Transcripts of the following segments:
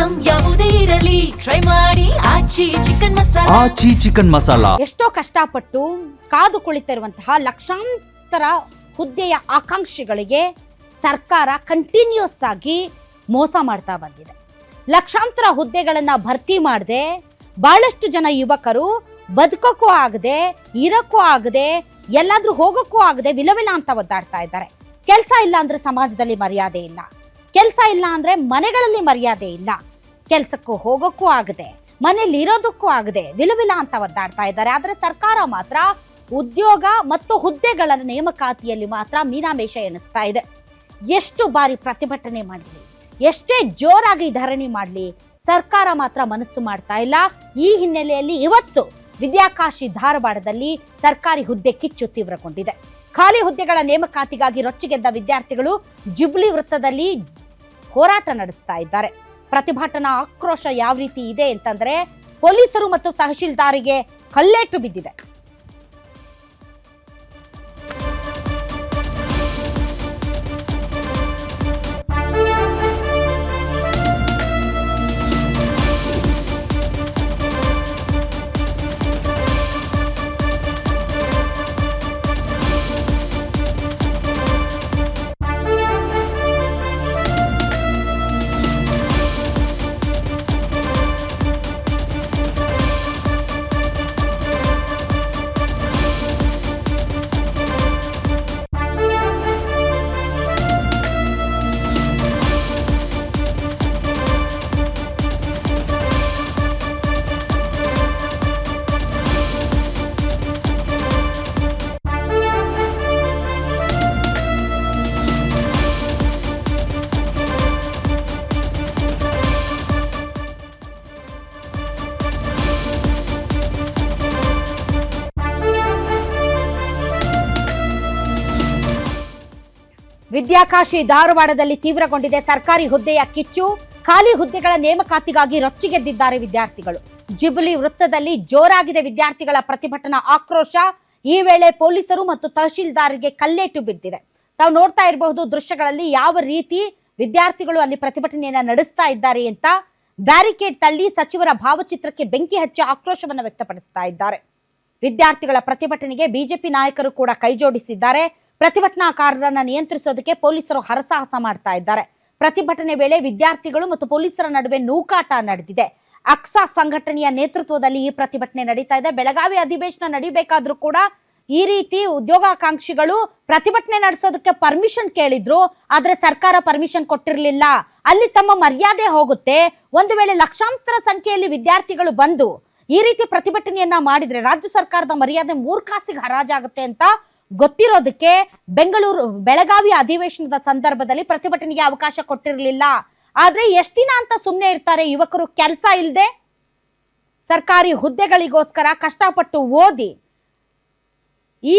Item ಯಾವುದೇ ಇರಲಿ try ಮಾಡಿ ಆಚಿ ಚಿಕನ್ ಮಸಾಲಾ. ಎಷ್ಟೋ ಕಷ್ಟಪಟ್ಟು ಕಾದು ಕುಳಿತಿರುವಂತಹ ಲಕ್ಷಾಂತರ ಹುದ್ದೆಯ ಆಕಾಂಕ್ಷಿಗಳಿಗೆ ಸರ್ಕಾರ ಕಂಟಿನ್ಯೂಸ್ ಆಗಿ ಮೋಸ ಮಾಡ್ತಾ ಬಂದಿದೆ. ಲಕ್ಷಾಂತರ ಹುದ್ದೆಗಳನ್ನ ಭರ್ತಿ ಮಾಡದೆ ಬಹಳಷ್ಟು ಜನ ಯುವಕರು ಬದುಕೋಕ್ಕೂ ಆಗದೆ, ಇರಕ್ಕೂ ಆಗದೆ, ಎಲ್ಲಾದ್ರೂ ಹೋಗೋಕ್ಕೂ ಆಗದೆ ವಿಲವಿಲ ಅಂತ ಒದ್ದಾಡ್ತಾ ಇದ್ದಾರೆ. ಕೆಲಸ ಇಲ್ಲ ಅಂದ್ರೆ ಸಮಾಜದಲ್ಲಿ ಮರ್ಯಾದೆ ಇಲ್ಲ, ಕೆಲಸ ಇಲ್ಲ ಅಂದ್ರೆ ಮನೆಗಳಲ್ಲಿ ಮರ್ಯಾದೆ ಇಲ್ಲ, ಕೆಲ್ಸಕ್ಕೂ ಹೋಗೋಕ್ಕೂ ಆಗದೆ, ಮನೆಯಲ್ಲಿ ಇರೋದಕ್ಕೂ ಆಗದೆ ವಿಲವಿಲ ಅಂತ ಒದ್ದಾಡ್ತಾ ಇದ್ದಾರೆ. ಆದ್ರೆ ಸರ್ಕಾರ ಮಾತ್ರ ಉದ್ಯೋಗ ಮತ್ತು ಹುದ್ದೆಗಳ ನೇಮಕಾತಿಯಲ್ಲಿ ಮಾತ್ರ ಮೀನಾಮೇಷ ಎನಿಸ್ತಾ ಇದೆ. ಎಷ್ಟು ಬಾರಿ ಪ್ರತಿಭಟನೆ ಮಾಡಲಿ, ಎಷ್ಟೇ ಜೋರಾಗಿ ಧರಣಿ ಮಾಡಲಿ, ಸರ್ಕಾರ ಮಾತ್ರ ಮನಸ್ಸು ಮಾಡ್ತಾ ಇಲ್ಲ. ಈ ಹಿನ್ನೆಲೆಯಲ್ಲಿ ಇವತ್ತು ವಿದ್ಯಾಕಾಶಿ ಧಾರವಾಡದಲ್ಲಿ ಸರ್ಕಾರಿ ಹುದ್ದೆ ಕಿಚ್ಚು ತೀವ್ರಗೊಂಡಿದೆ. ಖಾಲಿ ಹುದ್ದೆಗಳ ನೇಮಕಾತಿಗಾಗಿ ರೊಚ್ಚಿಗೆದ್ದ ವಿದ್ಯಾರ್ಥಿಗಳು ಜುಬ್ಲಿ ವೃತ್ತದಲ್ಲಿ ಹೋರಾಟ ನಡೆಸ್ತಾ ಇದ್ದಾರೆ. ಪ್ರತಿಭಟನಾ ಆಕ್ರೋಶ ಯಾವ ರೀತಿ ಇದೆ ಅಂತಂದ್ರೆ ಪೊಲೀಸರು ಮತ್ತು ತಹಶೀಲ್ದಾರಿಗೆ ಕಲ್ಲೇಟು ಬಿದ್ದಿದೆ. ವಿದ್ಯಾಕಾಶಿ ಧಾರವಾಡದಲ್ಲಿ ತೀವ್ರಗೊಂಡಿದೆ ಸರ್ಕಾರಿ ಹುದ್ದೆಯ ಕಿಚ್ಚು. ಖಾಲಿ ಹುದ್ದೆಗಳ ನೇಮಕಾತಿಗಾಗಿ ರೊಚ್ಚಿಗೆದ್ದಿದ್ದಾರೆ ವಿದ್ಯಾರ್ಥಿಗಳು. ಜುಬ್ಲಿ ವೃತ್ತದಲ್ಲಿ ಜೋರಾಗಿದೆ ವಿದ್ಯಾರ್ಥಿಗಳ ಪ್ರತಿಭಟನಾ ಆಕ್ರೋಶ. ಈ ವೇಳೆ ಪೊಲೀಸರು ಮತ್ತು ತಹಶೀಲ್ದಾರ್ಗೆ ಕಲ್ಲೇಟು ಬಿದ್ದಿದೆ. ತಾವು ನೋಡ್ತಾ ಇರಬಹುದು ದೃಶ್ಯಗಳಲ್ಲಿ ಯಾವ ರೀತಿ ವಿದ್ಯಾರ್ಥಿಗಳು ಅಲ್ಲಿ ಪ್ರತಿಭಟನೆಯನ್ನ ನಡೆಸ್ತಾ ಇದ್ದಾರೆ ಅಂತ. ಬ್ಯಾರಿಕೇಡ್ ತಳ್ಳಿ ಸಚಿವರ ಭಾವಚಿತ್ರಕ್ಕೆ ಬೆಂಕಿ ಹಚ್ಚಿ ಆಕ್ರೋಶವನ್ನು ವ್ಯಕ್ತಪಡಿಸ್ತಾ ಇದ್ದಾರೆ. ವಿದ್ಯಾರ್ಥಿಗಳ ಪ್ರತಿಭಟನೆಗೆ ಬಿಜೆಪಿ ನಾಯಕರು ಕೂಡ ಕೈಜೋಡಿಸಿದ್ದಾರೆ. ಪ್ರತಿಭಟನಾಕಾರರನ್ನ ನಿಯಂತ್ರಿಸೋದಕ್ಕೆ ಪೊಲೀಸರು ಹರಸಾಹಸ ಮಾಡ್ತಾ ಇದ್ದಾರೆ. ಪ್ರತಿಭಟನೆ ವೇಳೆ ವಿದ್ಯಾರ್ಥಿಗಳು ಮತ್ತು ಪೊಲೀಸರ ನಡುವೆ ನೂಕಾಟ ನಡೆದಿದೆ. ಅಕ್ಸಾ ಸಂಘಟನೆಯ ನೇತೃತ್ವದಲ್ಲಿ ಈ ಪ್ರತಿಭಟನೆ ನಡೀತಾ ಇದೆ. ಬೆಳಗಾವಿ ಅಧಿವೇಶನ ನಡೀಬೇಕಾದ್ರೂ ಕೂಡ ಈ ರೀತಿ ಉದ್ಯೋಗಾಕಾಂಕ್ಷಿಗಳು ಪ್ರತಿಭಟನೆ ನಡೆಸೋದಕ್ಕೆ ಪರ್ಮಿಷನ್ ಕೇಳಿದ್ರು, ಆದ್ರೆ ಸರ್ಕಾರ ಪರ್ಮಿಷನ್ ಕೊಟ್ಟಿರಲಿಲ್ಲ. ಅಲ್ಲಿ ತಮ್ಮ ಮರ್ಯಾದೆ ಹೋಗುತ್ತೆ. ಒಂದು ವೇಳೆ ಲಕ್ಷಾಂತರ ಸಂಖ್ಯೆಯಲ್ಲಿ ವಿದ್ಯಾರ್ಥಿಗಳು ಬಂದು ಈ ರೀತಿ ಪ್ರತಿಭಟನೆಯನ್ನ ಮಾಡಿದ್ರೆ ರಾಜ್ಯ ಸರ್ಕಾರದ ಮರ್ಯಾದೆ ಮೂರ್ಖಾಸಿಗೆ ಹರಾಜಾಗುತ್ತೆ ಅಂತ ಗೊತ್ತಿರೋದಕ್ಕೆ ಬೆಳಗಾವಿ ಅಧಿವೇಶನದ ಸಂದರ್ಭದಲ್ಲಿ ಪ್ರತಿಭಟನೆಗೆ ಅವಕಾಶ ಕೊಟ್ಟಿರಲಿಲ್ಲ. ಆದ್ರೆ ಎಷ್ಟು ದಿನ ಅಂತ ಸುಮ್ಮನೆ ಇರ್ತಾರೆ ಯುವಕರು ಕೆಲಸ ಇಲ್ಲದೆ? ಸರ್ಕಾರಿ ಹುದ್ದೆಗಳಿಗೋಸ್ಕರ ಕಷ್ಟಪಟ್ಟು ಓದಿ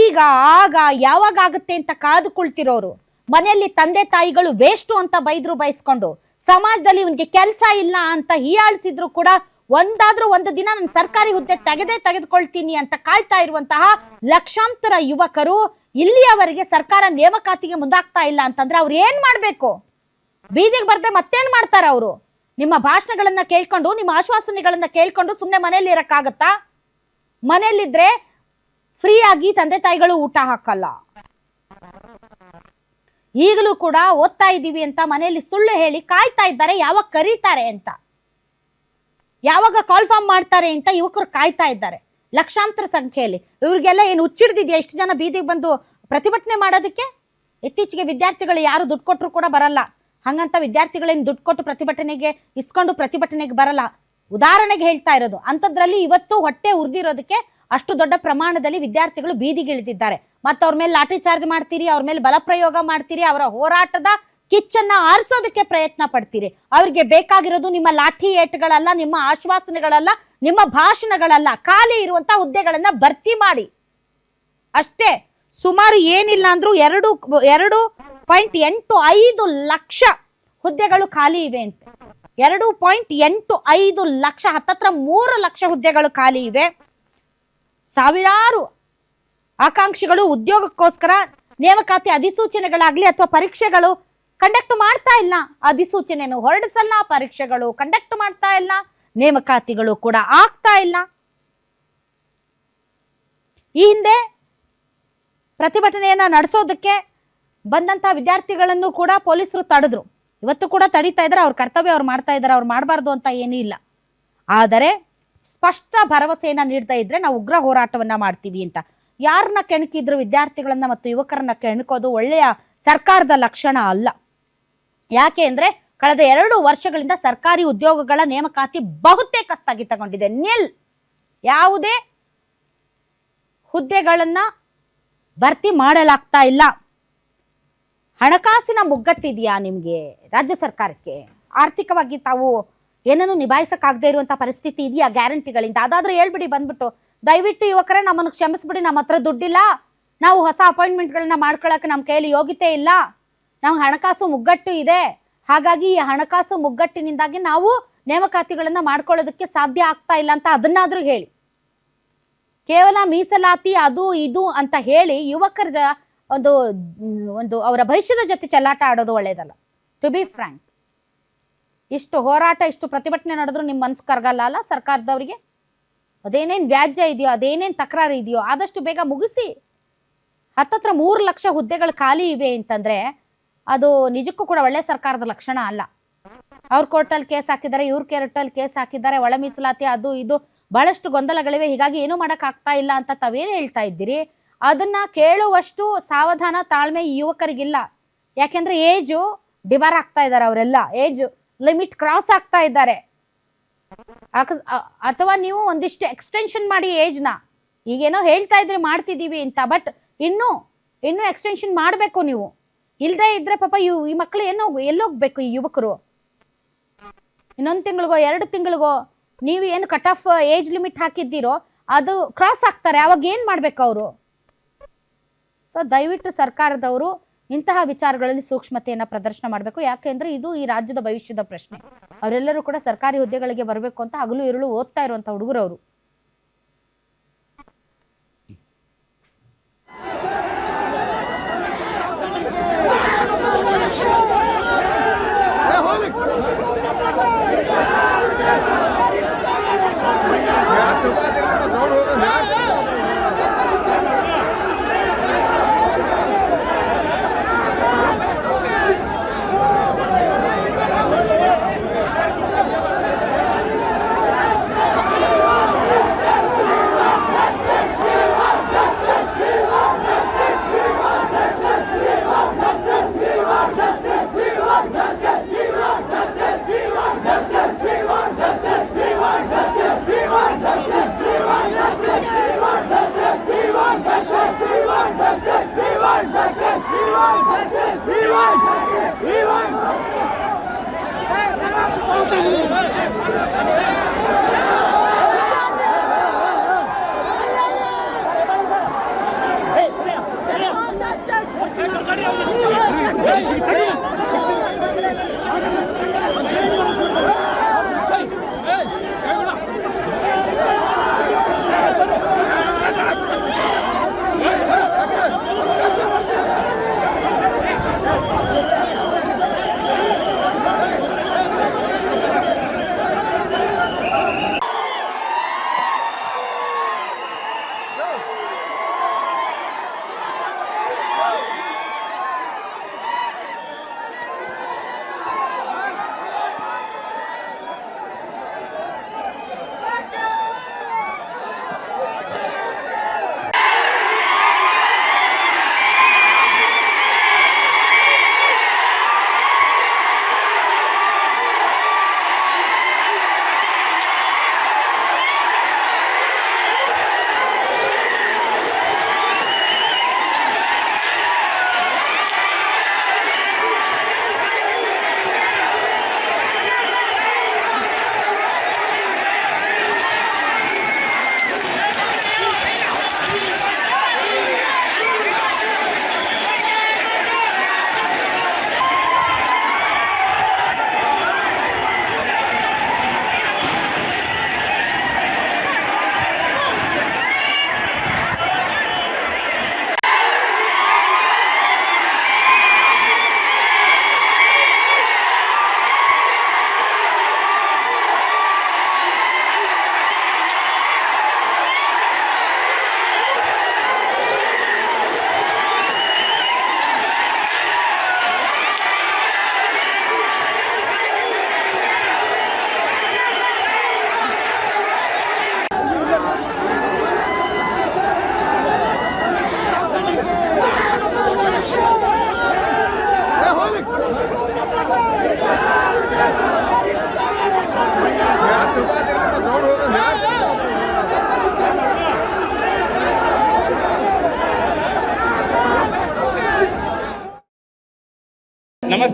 ಈಗ ಆಗ ಯಾವಾಗ ಆಗುತ್ತೆ ಅಂತ ಕಾದು ಕುಳ್ತಿರೋರು, ಮನೆಯಲ್ಲಿ ತಂದೆ ತಾಯಿಗಳು ವೇಸ್ಟು ಅಂತ ಬೈದ್ರು ಬೈಸ್ಕೊಂಡು, ಸಮಾಜದಲ್ಲಿ ಇವನಿಗೆ ಕೆಲಸ ಇಲ್ಲ ಅಂತ ಹೀಯಾಳಿಸಿದ್ರು ಕೂಡ ಒಂದಾದ್ರೂ ಒಂದು ದಿನ ನಾನು ಸರ್ಕಾರಿ ಹುದ್ದೆ ತೆಗೆದುಕೊಳ್ತೀನಿ ಅಂತ ಕಾಯ್ತಾ ಇರುವಂತಹ ಲಕ್ಷಾಂತರ ಯುವಕರು ಇಲ್ಲಿಯವರೆಗೆ ಸರ್ಕಾರ ನೇಮಕಾತಿಗೆ ಮುಂದಾಗ್ತಾ ಇಲ್ಲ ಅಂತಂದ್ರೆ ಅವ್ರು ಏನ್ ಮಾಡ್ಬೇಕು? ಬೀದಿಗೆ ಬರ್ದೆ ಮತ್ತೇನ್ ಮಾಡ್ತಾರ ಅವರು? ನಿಮ್ಮ ಭಾಷಣಗಳನ್ನ ಕೇಳ್ಕೊಂಡು, ನಿಮ್ಮ ಆಶ್ವಾಸನೆಗಳನ್ನ ಕೇಳ್ಕೊಂಡು ಸುಮ್ನೆ ಮನೆಯಲ್ಲಿ ಇರಕ್ಕಾಗತ್ತಾ? ಮನೆಯಲ್ಲಿದ್ರೆ ಫ್ರೀ ಆಗಿ ತಂದೆ ತಾಯಿಗಳು ಊಟ ಹಾಕಲ್ಲ. ಈಗಲೂ ಕೂಡ ಓದ್ತಾ ಇದ್ದೀವಿ ಅಂತ ಮನೆಯಲ್ಲಿ ಸುಳ್ಳು ಹೇಳಿ ಕಾಯ್ತಾ ಇದ್ದಾರೆ ಯಾವಾಗ ಕರೀತಾರೆ ಅಂತ, ಯಾವಾಗ ಕಾಲ್ ಫಾರ್ಮ್ ಮಾಡ್ತಾರೆ ಅಂತ ಯುವಕರು ಕಾಯ್ತಾ ಇದ್ದಾರೆ ಲಕ್ಷಾಂತರ ಸಂಖ್ಯೆಯಲ್ಲಿ. ಇವ್ರಿಗೆಲ್ಲ ಏನು ಹುಚ್ಚಿಡ್ದಿದ್ಯಾ ಇಷ್ಟು ಜನ ಬೀದಿಗೆ ಬಂದು ಪ್ರತಿಭಟನೆ ಮಾಡೋದಕ್ಕೆ? ಇತ್ತೀಚೆಗೆ ವಿದ್ಯಾರ್ಥಿಗಳು ಯಾರು ದುಡ್ಡು ಕೊಟ್ಟರು ಕೂಡ ಬರಲ್ಲ. ಹಂಗಂತ ವಿದ್ಯಾರ್ಥಿಗಳೇನು ದುಡ್ಡು ಕೊಟ್ಟು ಪ್ರತಿಭಟನೆಗೆ ಇಸ್ಕೊಂಡು ಪ್ರತಿಭಟನೆಗೆ ಬರಲ್ಲ. ಉದಾಹರಣೆಗೆ ಹೇಳ್ತಾ ಇರೋದು. ಅಂಥದ್ರಲ್ಲಿ ಇವತ್ತು ಹೊಟ್ಟೆ ಉರಿದಿರೋದಕ್ಕೆ ಅಷ್ಟು ದೊಡ್ಡ ಪ್ರಮಾಣದಲ್ಲಿ ವಿದ್ಯಾರ್ಥಿಗಳು ಬೀದಿಗೆ ಇಳಿದಿದ್ದಾರೆ. ಮತ್ತು ಅವ್ರ ಮೇಲೆ ಲಾಠಿ ಚಾರ್ಜ್ ಮಾಡ್ತೀರಿ, ಅವ್ರ ಮೇಲೆ ಬಲಪ್ರಯೋಗ ಮಾಡ್ತೀರಿ, ಅವರ ಹೋರಾಟದ ಕಿಚ್ಚನ್ನ ಆರಿಸೋದಕ್ಕೆ ಪ್ರಯತ್ನ ಪಡ್ತೀರಿ. ಅವ್ರಿಗೆ ಬೇಕಾಗಿರೋದು ನಿಮ್ಮ ಲಾಠಿ ಏಟುಗಳಲ್ಲ, ನಿಮ್ಮ ಆಶ್ವಾಸನೆಗಳಲ್ಲ, ನಿಮ್ಮ ಭಾಷಣಗಳಲ್ಲ, ಖಾಲಿ ಇರುವಂತ ಹುದ್ದೆಗಳನ್ನ ಭರ್ತಿ ಮಾಡಿ ಅಷ್ಟೇ. ಸುಮಾರು ಏನಿಲ್ಲ ಅಂದ್ರೂ 2.85 ಲಕ್ಷ ಹುದ್ದೆಗಳು ಖಾಲಿ ಇವೆ ಅಂತ. 2.85 ಲಕ್ಷ, ಹತ್ತತ್ರ 3 ಲಕ್ಷ ಹುದ್ದೆಗಳು ಖಾಲಿ ಇವೆ. ಸಾವಿರಾರು ಆಕಾಂಕ್ಷಿಗಳು ಉದ್ಯೋಗಕ್ಕೋಸ್ಕರ ನೇಮಕಾತಿ ಅಧಿಸೂಚನೆಗಳಾಗ್ಲಿ ಅಥವಾ ಪರೀಕ್ಷೆಗಳು ಕಂಡಕ್ಟ್ ಮಾಡ್ತಾ ಇಲ್ಲ, ಅಧಿಸೂಚನೆಯನ್ನು ಹೊರಡಿಸಲ್ಲ, ಪರೀಕ್ಷೆಗಳು ಕಂಡಕ್ಟ್ ಮಾಡ್ತಾ ಇಲ್ಲ, ನೇಮಕಾತಿಗಳು ಕೂಡ ಆಗ್ತಾ ಇಲ್ಲ. ಈ ಹಿಂದೆ ಪ್ರತಿಭಟನೆಯನ್ನ ನಡೆಸೋದಕ್ಕೆ ಬಂದಂತ ವಿದ್ಯಾರ್ಥಿಗಳನ್ನು ಕೂಡ ಪೊಲೀಸರು ತಡೆದ್ರು. ಇವತ್ತು ಕೂಡ ತಡೀತಾ ಇದ್ದಾರೆ. ಅವ್ರ ಕರ್ತವ್ಯ ಅವ್ರು ಮಾಡ್ತಾ ಇದ್ದಾರೆ, ಅವ್ರು ಮಾಡಬಾರ್ದು ಅಂತ ಏನೂ ಇಲ್ಲ. ಆದರೆ ಸ್ಪಷ್ಟ ಭರವಸೆಯನ್ನ ನೀಡ್ತಾ ಇದ್ರೆ ನಾವು ಉಗ್ರ ಹೋರಾಟವನ್ನ ಮಾಡ್ತೀವಿ ಅಂತ. ಯಾರನ್ನ ಕೆಣಕಿದ್ರು ವಿದ್ಯಾರ್ಥಿಗಳನ್ನ ಮತ್ತು ಯುವಕರನ್ನ ಕೆಣಕೋದು ಒಳ್ಳೆಯ ಸರ್ಕಾರದ ಲಕ್ಷಣ ಅಲ್ಲ. ಯಾಕೆ ಅಂದ್ರೆ ಕಳೆದ 2 ವರ್ಷಗಳಿಂದ ಸರ್ಕಾರಿ ಉದ್ಯೋಗಗಳ ನೇಮಕಾತಿ ಬಹುತೇಕ ಸ್ಥಗಿತಗೊಂಡಿದೆ. ಯಾವುದೇ ಹುದ್ದೆಗಳನ್ನ ಭರ್ತಿ ಮಾಡಲಾಗ್ತಾ ಇಲ್ಲ. ಹಣಕಾಸಿನ ಮುಗ್ಗಟ್ಟಿದೆಯಾ ನಿಮಗೆ? ರಾಜ್ಯ ಸರ್ಕಾರಕ್ಕೆ ಆರ್ಥಿಕವಾಗಿ ತಾವು ಏನನ್ನು ನಿಭಾಯಿಸಕ್ಕಾಗದೇ ಇರುವಂತ ಪರಿಸ್ಥಿತಿ ಇದೆಯಾ ಗ್ಯಾರಂಟಿಗಳಿಂದ? ಅದಾದ್ರೂ ಹೇಳ್ಬಿಡಿ ಬಂದ್ಬಿಟ್ಟು, ದಯವಿಟ್ಟು ಯುವಕರೇ ನಮ್ಮನ್ನು ಕ್ಷಮಿಸ್ಬಿಡಿ, ನಮ್ಮ ಹತ್ರ ದುಡ್ಡಿಲ್ಲ, ನಾವು ಹೊಸ ಅಪಾಯಿಂಟ್ಮೆಂಟ್ಗಳನ್ನ ಮಾಡ್ಕೊಳಕ್ಕೆ ನಮ್ಮ ಕೈಯಲ್ಲಿ ಯೋಗ್ಯತೆ ಇಲ್ಲ, ನಮ್ಗೆ ಹಣಕಾಸು ಮುಗ್ಗಟ್ಟು ಇದೆ, ಹಾಗಾಗಿ ಈ ಹಣಕಾಸು ಮುಗ್ಗಟ್ಟಿನಿಂದಾಗಿ ನಾವು ನೇಮಕಾತಿಗಳನ್ನ ಮಾಡ್ಕೊಳ್ಳೋದಕ್ಕೆ ಸಾಧ್ಯ ಆಗ್ತಾ ಇಲ್ಲ ಅಂತ ಅದನ್ನಾದ್ರೂ ಹೇಳಿ. ಕೇವಲ ಮೀಸಲಾತಿ ಅದು ಇದು ಅಂತ ಹೇಳಿ ಯುವಕರ ಒಂದು ಅವರ ಭವಿಷ್ಯದ ಜೊತೆ ಚೆಲ್ಲಾಟ ಆಡೋದು ಒಳ್ಳೇದಲ್ಲ. ಟು ಬಿ ಫ್ರ್ಯಾಂಕ್, ಇಷ್ಟು ಹೋರಾಟ ಇಷ್ಟು ಪ್ರತಿಭಟನೆ ನಡೆದ್ರು ನಿಮ್ಮ ಮನಸ್ಸು ಕರಗಲ್ಲ ಅಲ್ಲ ಸರ್ಕಾರದವರಿಗೆ? ಅದೇನೇನು ವ್ಯಾಜ್ಯ ಇದೆಯೋ ಅದೇನೇನು ತಕರಾರು ಇದೆಯೋ ಆದಷ್ಟು ಬೇಗ ಮುಗಿಸಿ. ಹತ್ತತ್ರ 3 ಲಕ್ಷ ಹುದ್ದೆಗಳು ಖಾಲಿ ಇವೆ ಅಂತಂದ್ರೆ ಅದು ನಿಜಕ್ಕೂ ಕೂಡ ಒಳ್ಳೆ ಸರ್ಕಾರದ ಲಕ್ಷಣ ಅಲ್ಲ. ಅವ್ರ ಕೋರ್ಟಲ್ಲಿ ಕೇಸ್ ಹಾಕಿದ್ದಾರೆ, ಇವ್ರ ಕೋರ್ಟಲ್ಲಿ ಕೇಸ್ ಹಾಕಿದ್ದಾರೆ, ಒಳ ಮೀಸಲಾತಿ ಅದು ಇದು ಬಹಳಷ್ಟು ಗೊಂದಲಗಳಿವೆ, ಹೀಗಾಗಿ ಏನು ಮಾಡೋಕ್ಕಾಗ್ತಾ ಇಲ್ಲ ಅಂತ ತಾವೇನು ಹೇಳ್ತಾ ಇದ್ದೀರಿ? ಅದನ್ನ ಕೇಳುವಷ್ಟು ಸಾವಧಾನ ತಾಳ್ಮೆ ಈ ಯುವಕರಿಗಿಲ್ಲ. ಯಾಕೆಂದ್ರೆ ಏಜು ಡಿಬಾರ್ ಆಗ್ತಾ ಇದ್ದಾರೆ, ಅವರೆಲ್ಲ ಏಜ್ ಲಿಮಿಟ್ ಕ್ರಾಸ್ ಆಗ್ತಾ ಇದ್ದಾರೆ. ಅಥವಾ ನೀವು ಒಂದಿಷ್ಟು ಎಕ್ಸ್ಟೆನ್ಷನ್ ಮಾಡಿ ಏಜ್ನ. ಈಗೇನೋ ಹೇಳ್ತಾ ಇದ್ರೆ ಮಾಡ್ತಿದ್ದೀವಿ ಅಂತ, ಬಟ್ ಇನ್ನೂ ಎಕ್ಸ್ಟೆನ್ಷನ್ ಮಾಡಬೇಕು ನೀವು. ಇಲ್ಲದೆ ಇದ್ರೆ ಪಾಪ ಈ ಮಕ್ಕಳು ಎಲ್ಲೋಗ್ಬೇಕು ಈ ಯುವಕರು? ಇನ್ನೊಂದು ತಿಂಗಳಿಗೋ 2 ತಿಂಗಳಿಗೋ ನೀವು ಏನು ಕಟ್ ಆಫ್ ಏಜ್ ಲಿಮಿಟ್ ಹಾಕಿದ್ದೀರೋ ಅದು ಕ್ರಾಸ್ ಆಗ್ತಾರೆ, ಅವಾಗ ಏನು ಮಾಡ್ಬೇಕು ಅವರು? ಸೊ ದಯವಿಟ್ಟು ಸರ್ಕಾರದವರು ಇಂತಹ ವಿಚಾರಗಳಲ್ಲಿ ಸೂಕ್ಷ್ಮತೆಯನ್ನು ಪ್ರದರ್ಶನ ಮಾಡಬೇಕು. ಯಾಕೆಂದ್ರೆ ಇದು ಈ ರಾಜ್ಯದ ಭವಿಷ್ಯದ ಪ್ರಶ್ನೆ. ಅವರೆಲ್ಲರೂ ಕೂಡ ಸರ್ಕಾರಿ ಹುದ್ದೆಗಳಿಗೆ ಬರಬೇಕು ಅಂತ ಹಗಲು ಇರುಳು ಓದ್ತಾ ಇರುವಂತ ಹುಡುಗರವರು.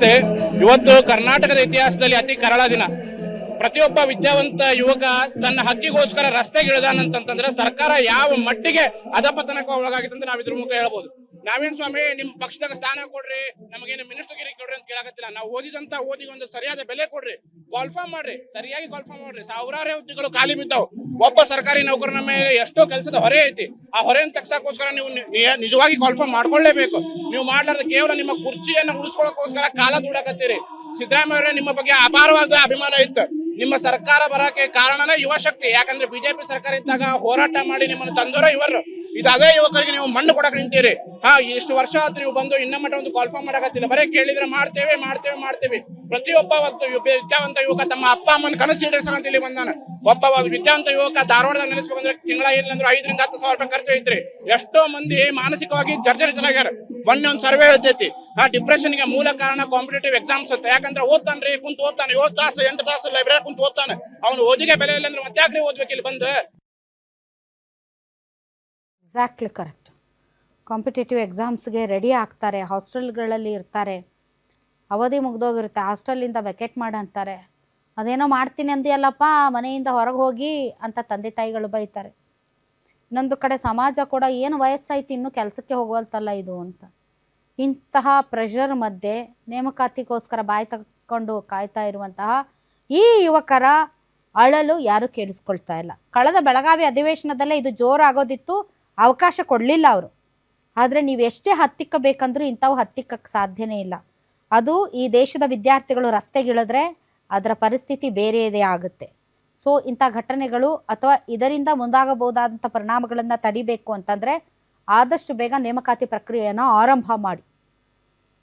ನಮಸ್ತೆ. ಇವತ್ತು ಕರ್ನಾಟಕದ ಇತಿಹಾಸದಲ್ಲಿ ಅತಿ ಕರಾಳ ದಿನ. ಪ್ರತಿಯೊಬ್ಬ ವಿದ್ಯಾವಂತ ಯುವಕ ತನ್ನ ಹಕ್ಕಿಗೋಸ್ಕರ ರಸ್ತೆಗೆ ಇಳಿದಾನಂತಂದ್ರೆ ಸರ್ಕಾರ ಯಾವ ಮಟ್ಟಿಗೆ ಅಧಪತನಕ್ಕೆ ಒಳಗಾಗಿತ್ತು ಅಂತ ನಾವು ಇದ್ರ ಮುಖ ಹೇಳ್ಬೋದು. ನಾವೇನ್ ಸ್ವಾಮಿ ನಿಮ್ ಪಕ್ಷದಾಗ ಸ್ಥಾನ ಕೊಡ್ರಿ, ನಮಗೇನು ಮಿನಿಸ್ಟರ್ಗಿರಿ ಕೊಡ್ರಿ ಅಂತ ಕೇಳಾಕತ್ತಿಲ್ಲ. ನಾವು ಓದಿದಂತ ಓದಿಗೆ ಒಂದು ಸರಿಯಾದ ಬೆಲೆ ಕೊಡ್ರಿ, ಕಾಲ್ಫಾರ್ಮ್ ಮಾಡ್ರಿ, ಸರಿಯಾಗಿ ಕಾಲ್ಫಾರ್ಮ್ ಮಾಡ್ರಿ. ಸಾವಿರಾರು ಹುದ್ದೆಗಳು ಖಾಲಿ ಬಿದ್ದಾವ್. ಒಬ್ಬ ಸರ್ಕಾರಿ ನೌಕರನ ಮೇಲೆ ಎಷ್ಟೋ ಕೆಲಸದ ಹೊರೆ ಐತಿ. ಆ ಹೊರೆಯನ್ನು ತಗ್ಸಕ್ಕೋಸ್ಕರ ನೀವು ನಿಜವಾಗಿ ಕಾಲ್ಫಾರ್ಮ್ ಮಾಡ್ಕೊಳ್ಳೇಬೇಕು. ನೀವು ಮಾಡ್ಲಾರ್ದ ಕೇವಲ ನಿಮ್ಮ ಕುರ್ಚಿಯನ್ನು ಉಳಿಸ್ಕೊಳ್ಳೋಕೋಸ್ಕರ ಕಾಲ ದುಡಕತ್ತೀರಿ. ಸಿದ್ದರಾಮಯ್ಯ ಅವರೇ ನಿಮ್ಮ ಬಗ್ಗೆ ಅಪಾರವಾದ ಅಭಿಮಾನ ಇತ್ತು. ನಿಮ್ಮ ಸರ್ಕಾರ ಬರಕ್ಕೆ ಕಾರಣನೇ ಯುವ ಶಕ್ತಿ. ಯಾಕಂದ್ರೆ ಬಿಜೆಪಿ ಸರ್ಕಾರ ಇದ್ದಾಗ ಹೋರಾಟ ಮಾಡಿ ನಿಮ್ಮನ್ನು ತಂದೋರ ಇವರು. ಅದೇ ಯುವಕರಿಗೆ ನೀವು ಮಣ್ಣು ಕೊಡಕ್ ನಿಂತೀರಿ. ಇಷ್ಟು ವರ್ಷ ಆದ್ರೂ ನೀವು ಬಂದು ಇನ್ನ ಮಟ್ಟ ಒಂದು ಕಾಲ್ಫಾರ್ಮ್ ಮಾಡಕತ್ತಿಲ್ಲ. ಬರೀ ಕೇಳಿದ್ರೆ ಮಾಡ್ತೇವೆ. ಪ್ರತಿಯೊಬ್ಬ ವಿದ್ಯಾವಂತ ಯುವಕ ತಮ್ಮ ಅಪ್ಪ ಅಮ್ಮನ ಕನಸು ಈಡೇರಿಸಕಂತ ಇಲ್ಲಿ ಬಂದಾನ. ಒಬ್ಬ ವಿದ್ಯಾವಂತ ಯುವಕ ಧಾರವಾಡದಾಗ ನೆನೆಸ್ಬೇಕಂದ್ರೆ ತಿಂಗಳ ಇಲ್ಲಂದ್ರೆ 5,000 ರಿಂದ 10,000 ರೂಪಾಯಿ ಖರ್ಚು ಐತ್ರಿ. ಎಷ್ಟೋ ಮಂದಿ ಮಾನಸಿಕವಾಗಿ ಜರ್ಜರಿತರಾಗ್ಯಾರ. ಮೊನ್ನೆ ಒಂದು ಸರ್ವೆ ಹೇಳ್ತೈತಿ, ಡಿಪ್ರೆಷನ್ಗೆ ಮೂಲ ಕಾರಣ ಕಾಂಪಿಟೇಟಿವ್ ಎಕ್ಸಾಮ್ಸ್ ಅಂತ. ಯಾಕಂದ್ರೆ ಓದ್ತಾನ್ರಿ, ಕುಂತ ಓದ್ತಾನೆ 7 ತಾಸು 8 ತಾಸು ಲೈಬ್ರರಿ ಕುಂತ ಓದ್ತಾನೆ. ಅವನು ಓದಿಗೆ ಬೆಲೆ ಇಲ್ಲ ಅಂದ್ರೆ ಮತ್ತಾಕ್ರಿ ಓದ್ಬೇಕು ಇಲ್ಲಿ ಬಂದು. Exactly correct. ಕಾಂಪಿಟೇಟಿವ್ ಎಕ್ಸಾಮ್ಸ್ಗೆ ರೆಡಿ ಆಗ್ತಾರೆ, ಹಾಸ್ಟೆಲ್ಗಳಲ್ಲಿ ಇರ್ತಾರೆ, ಅವಧಿ ಮುಗ್ದೋಗಿರುತ್ತೆ, ಹಾಸ್ಟೆಲಿಂದ ವೆಕೆಟ್ ಮಾಡಂತಾರೆ. ಅದೇನೋ ಮಾಡ್ತೀನಿ ಅಂದಿಯಲ್ಲಪ್ಪ, ಮನೆಯಿಂದ ಹೊರಗೆ ಹೋಗಿ ಅಂತ ತಂದೆ ತಾಯಿಗಳು ಬೈತಾರೆ. ಇನ್ನೊಂದು ಕಡೆ ಸಮಾಜ ಕೂಡ ಏನು ವಯಸ್ಸಾಯ್ತು ಇನ್ನೂ ಕೆಲಸಕ್ಕೆ ಹೋಗುವಲ್ತಲ್ಲ ಇದು ಅಂತ. ಇಂತಹ ಪ್ರೆಷರ್ ಮಧ್ಯೆ ನೇಮಕಾತಿಗೋಸ್ಕರ ಬಾಯಿ ತಕ್ಕೊಂಡು ಕಾಯ್ತಾ ಇರುವಂತಹ ಈ ಯುವಕರ ಅಳಲು ಯಾರೂ ಕೇಳಿಸ್ಕೊಳ್ತಾ ಇಲ್ಲ. ಕಳೆದ ಬೆಳಗಾವಿ ಅಧಿವೇಶನದಲ್ಲೇ ಇದು ಜೋರಾಗೋದಿತ್ತು, ಅವಕಾಶ ಕೊಡಲಿಲ್ಲ ಅವರು. ಆದರೆ ನೀವು ಎಷ್ಟೇ ಹತ್ತಿಕ್ಕಬೇಕಂದ್ರೂ ಇಂಥವು ಹತ್ತಿಕ್ಕಕ್ಕೆ ಸಾಧ್ಯನೇ ಇಲ್ಲ. ಅದು ಈ ದೇಶದ ವಿದ್ಯಾರ್ಥಿಗಳು ರಸ್ತೆಗಿಳಿದ್ರೆ ಅದರ ಪರಿಸ್ಥಿತಿ ಬೇರೆಯದೇ ಆಗುತ್ತೆ. ಸೊ ಇಂಥ ಘಟನೆಗಳು ಅಥವಾ ಇದರಿಂದ ಮುಂದಾಗಬಹುದಾದಂಥ ಪರಿಣಾಮಗಳನ್ನು ತಡಿಬೇಕು ಅಂತಂದರೆ ಆದಷ್ಟು ಬೇಗ ನೇಮಕಾತಿ ಪ್ರಕ್ರಿಯೆಯನ್ನು ಆರಂಭ ಮಾಡಿ.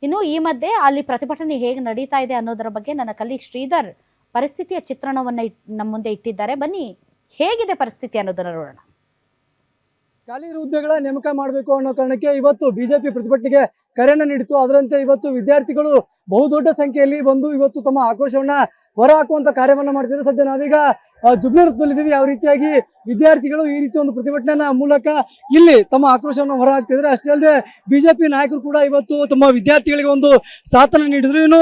ಇನ್ನು ಈ ಮಧ್ಯೆ ಅಲ್ಲಿ ಪ್ರತಿಭಟನೆ ಹೇಗೆ ನಡೀತಾ ಇದೆ ಅನ್ನೋದರ ಬಗ್ಗೆ ನನ್ನ ಕಲೀಗ್ ಶ್ರೀಧರ್ ಪರಿಸ್ಥಿತಿಯ ಚಿತ್ರಣವನ್ನು ನಮ್ಮ ಮುಂದೆ ಇಟ್ಟಿದ್ದಾರೆ. ಬನ್ನಿ, ಹೇಗಿದೆ ಪರಿಸ್ಥಿತಿ ಅನ್ನೋದನ್ನು ನೋಡೋಣ. ಖಾಲಿ ಇರುವ ಹುದ್ದೆಗಳ ನೇಮಕ ಮಾಡಬೇಕು ಅನ್ನೋ ಕಾರಣಕ್ಕೆ ಇವತ್ತು ಬಿಜೆಪಿ ಪ್ರತಿಭಟನೆಗೆ ಕರೆಯನ್ನು ನೀಡಿತು. ಅದರಂತೆ ಇವತ್ತು ವಿದ್ಯಾರ್ಥಿಗಳು ಬಹುದೊಡ್ಡ ಸಂಖ್ಯೆಯಲ್ಲಿ ಬಂದು ಇವತ್ತು ತಮ್ಮ ಆಕ್ರೋಶವನ್ನ ಹೊರ ಹಾಕುವಂತ ಕಾರ್ಯವನ್ನ ಮಾಡ್ತಿದ್ದಾರೆ. ಸದ್ಯ ನಾವೀಗ ಜುಬ್ಲಿ ವೃತ್ತದಲ್ಲಿದ್ದೀವಿ. ಯಾವ ರೀತಿಯಾಗಿ ವಿದ್ಯಾರ್ಥಿಗಳು ಈ ರೀತಿ ಒಂದು ಪ್ರತಿಭಟನೆ ಮೂಲಕ ಇಲ್ಲಿ ತಮ್ಮ ಆಕ್ರೋಶವನ್ನು ಹೊರ ಹಾಕ್ತಿದ್ದಾರೆ. ಅಷ್ಟೇ ಅಲ್ಲದೆ ಬಿಜೆಪಿ ನಾಯಕರು ಕೂಡ ಇವತ್ತು ತಮ್ಮ ವಿದ್ಯಾರ್ಥಿಗಳಿಗೆ ಒಂದು ಸಾಥನ್ನು ನೀಡಿದ್ರು. ಇನ್ನು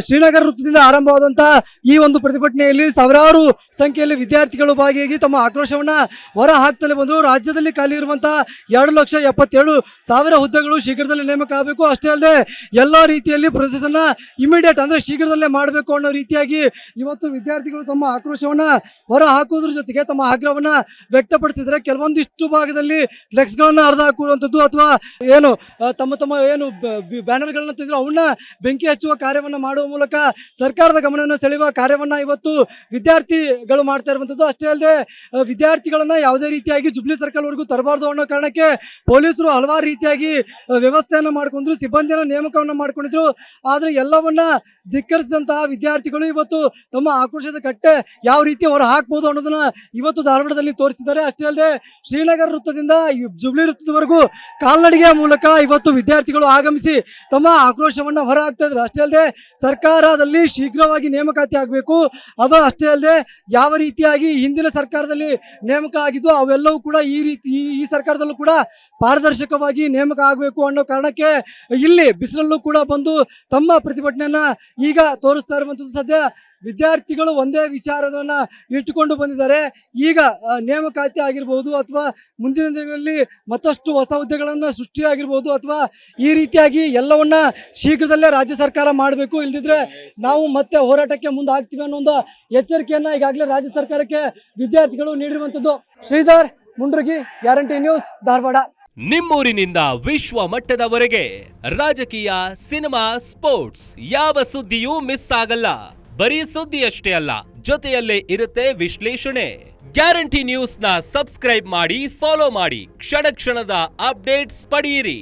ಶ್ರೀನಗರ ವೃತ್ತದಿಂದ ಆರಂಭವಾದಂತಹ ಈ ಒಂದು ಪ್ರತಿಭಟನೆಯಲ್ಲಿ ಸಾವಿರಾರು ಸಂಖ್ಯೆಯಲ್ಲಿ ವಿದ್ಯಾರ್ಥಿಗಳು ಭಾಗಿಯಾಗಿ ತಮ್ಮ ಆಕ್ರೋಶವನ್ನ ಹೊರ ಹಾಕ್ತಲೇ ಬಂದರು. ರಾಜ್ಯದಲ್ಲಿ ಖಾಲಿ ಇರುವಂತಹ 2,77,000 ಹುದ್ದೆಗಳು ಶೀಘ್ರದಲ್ಲೇ ನೇಮಕ ಆಗಬೇಕು. ಅಷ್ಟೇ ಅಲ್ಲದೆ ಎಲ್ಲ ರೀತಿಯಲ್ಲಿ ಪ್ರೊಸೆಸ್ ಅನ್ನ ಇಮಿಡಿಯೇಟ್ ಅಂದ್ರೆ ಶೀಘ್ರದಲ್ಲೇ ಮಾಡಬೇಕು ಅನ್ನೋ ರೀತಿಯಾಗಿ ಇವತ್ತು ವಿದ್ಯಾರ್ಥಿಗಳು ತಮ್ಮ ಆಕ್ರೋಶವನ್ನ ಹೊರ ಹಾಕುವುದ್ರ ಜೊತೆಗೆ ತಮ್ಮ ಆಗ್ರಹವನ್ನ ವ್ಯಕ್ತಪಡಿಸಿದ್ರೆ ಕೆಲವೊಂದಿಷ್ಟು ಭಾಗದಲ್ಲಿ ಫ್ಲೆಕ್ಸ್ ಗಳನ್ನ ಹರಿದು ಹಾಕುವಂಥದ್ದು ಅಥವಾ ಏನು ತಮ್ಮ ಏನು ಬ್ಯಾನರ್ಗಳನ್ನ ತೆಗೆದ್ರು ಅವನ್ನ ಬೆಂಕಿ ಹಚ್ಚುವ ಕಾರ್ಯವನ್ನ ಮಾಡುವ ಮೂಲಕ ಸರ್ಕಾರದ ಗಮನವನ್ನು ಸೆಳೆಯುವ ಕಾರ್ಯವನ್ನ ಇವತ್ತು ವಿದ್ಯಾರ್ಥಿಗಳು ಮಾಡ್ತಾ ಇರುವಂಥದ್ದು. ಅಷ್ಟೇ ಅಲ್ಲದೆ ವಿದ್ಯಾರ್ಥಿಗಳನ್ನ ಯಾವುದೇ ರೀತಿಯಾಗಿ ಜುಬ್ಲಿ ಸರ್ಕಲ್ ವರೆಗೂ ತರಬಾರ್ದು ಅನ್ನೋ ಕಾರಣಕ್ಕೆ ಪೊಲೀಸರು ಹಲವಾರು ರೀತಿಯಾಗಿ ವ್ಯವಸ್ಥೆಯನ್ನ ಮಾಡ್ಕೊಂಡ್ರು, ಸಿಬ್ಬಂದಿಯನ್ನು ನೇಮಕವನ್ನ ಮಾಡ್ಕೊಂಡಿದ್ರು. ಆದ್ರೆ ಎಲ್ಲವನ್ನ ಧಿಕ್ಕರಿಸಿದಂತಹ ವಿದ್ಯಾರ್ಥಿಗಳು ಇವತ್ತು ತಮ್ಮ ಆಕ್ರೋಶದ ಕಟ್ಟೆ ಯಾವ ರೀತಿ ಹೊರ ಹಾಕ್ಬೋದು ಅನ್ನೋದನ್ನ ಇವತ್ತು ಧಾರವಾಡದಲ್ಲಿ ತೋರಿಸಿದ್ದಾರೆ. ಅಷ್ಟೇ ಅಲ್ಲದೆ ಶ್ರೀನಗರ ವೃತ್ತದಿಂದ ಜುಬ್ಲಿ ವೃತ್ತದವರೆಗೂ ಕಾಲ್ನಡಿಗೆಯ ಮೂಲಕ ಇವತ್ತು ವಿದ್ಯಾರ್ಥಿಗಳು ಆಗಮಿಸಿ ತಮ್ಮ ಆಕ್ರೋಶವನ್ನ ಹೊರ ಹಾಕ್ತಾ ಇದ್ದಾರೆ. ಅಷ್ಟೇ ಅಲ್ಲದೆ ಸರ್ಕಾರದಲ್ಲಿ ಶೀಘ್ರವಾಗಿ ನೇಮಕಾತಿ ಆಗಬೇಕು. ಅದು ಅಷ್ಟೇ ಅಲ್ಲದೆ ಯಾವ ರೀತಿಯಾಗಿ ಹಿಂದಿನ ಸರ್ಕಾರದಲ್ಲಿ ನೇಮಕ ಆಗಿದ್ದು ಅವೆಲ್ಲವೂ ಕೂಡ ಈ ಸರ್ಕಾರದಲ್ಲೂ ಕೂಡ ಪಾರದರ್ಶಕವಾಗಿ ನೇಮಕ ಆಗಬೇಕು ಅನ್ನೋ ಕಾರಣಕ್ಕೆ ಇಲ್ಲಿ ಬಿಸಿಲಲ್ಲೂ ಕೂಡ ಬಂದು ತಮ್ಮ ಪ್ರತಿಭಟನೆಯನ್ನ ಈಗ ತೋರಿಸ್ತಾ ಇರುವಂಥದ್ದು. ಸದ್ಯ ವಿದ್ಯಾರ್ಥಿಗಳು ಒಂದೇ ವಿಚಾರವನ್ನ ಇಟ್ಟುಕೊಂಡು ಬಂದಿದ್ದಾರೆ. ಈಗ ನೇಮಕಾತಿ ಆಗಿರ್ಬೋದು ಅಥವಾ ಮುಂದಿನ ದಿನಗಳಲ್ಲಿ ಮತ್ತಷ್ಟು ಹೊಸ ಹುದ್ದೆಗಳನ್ನು ಸೃಷ್ಟಿಯಾಗಿರ್ಬೋದು ಅಥವಾ ಈ ರೀತಿಯಾಗಿ ಎಲ್ಲವನ್ನ ಶೀಘ್ರದಲ್ಲೇ ರಾಜ್ಯ ಸರ್ಕಾರ ಮಾಡಬೇಕು, ಇಲ್ದಿದ್ರೆ ನಾವು ಮತ್ತೆ ಹೋರಾಟಕ್ಕೆ ಮುಂದಾಗ್ತೀವಿ ಅನ್ನೋ ಒಂದು ಎಚ್ಚರಿಕೆಯನ್ನ ಈಗಾಗಲೇ ರಾಜ್ಯ ಸರ್ಕಾರಕ್ಕೆ ವಿದ್ಯಾರ್ಥಿಗಳು ನೀಡಿರುವಂಥದ್ದು. Shridhar Mundragi, Guarantee News, Dharwad. ನಿಮ್ಮೂರಿನಿಂದ ವಿಶ್ವ ಮಟ್ಟದವರೆಗೆ ರಾಜಕೀಯ, ಸಿನಿಮಾ, ಸ್ಪೋರ್ಟ್ಸ್ ಯಾವ ಸುದ್ದಿಯೂ ಮಿಸ್ ಆಗಲ್ಲ. ಬರೀ ಸುದ್ದಿಯಷ್ಟೇ ಅಲ್ಲ, ಜೊತೆಯಲ್ಲೇ ಇರುತ್ತೆ ವಿಶ್ಲೇಷಣೆ. ಗ್ಯಾರಂಟಿ ನ್ಯೂಸ್ ನ ಸಬ್ಸ್ಕ್ರೈಬ್ ಮಾಡಿ, ಫಾಲೋ ಮಾಡಿ, ಕ್ಷಣ ಕ್ಷಣದ ಅಪ್ಡೇಟ್ಸ್ ಪಡೆಯಿರಿ.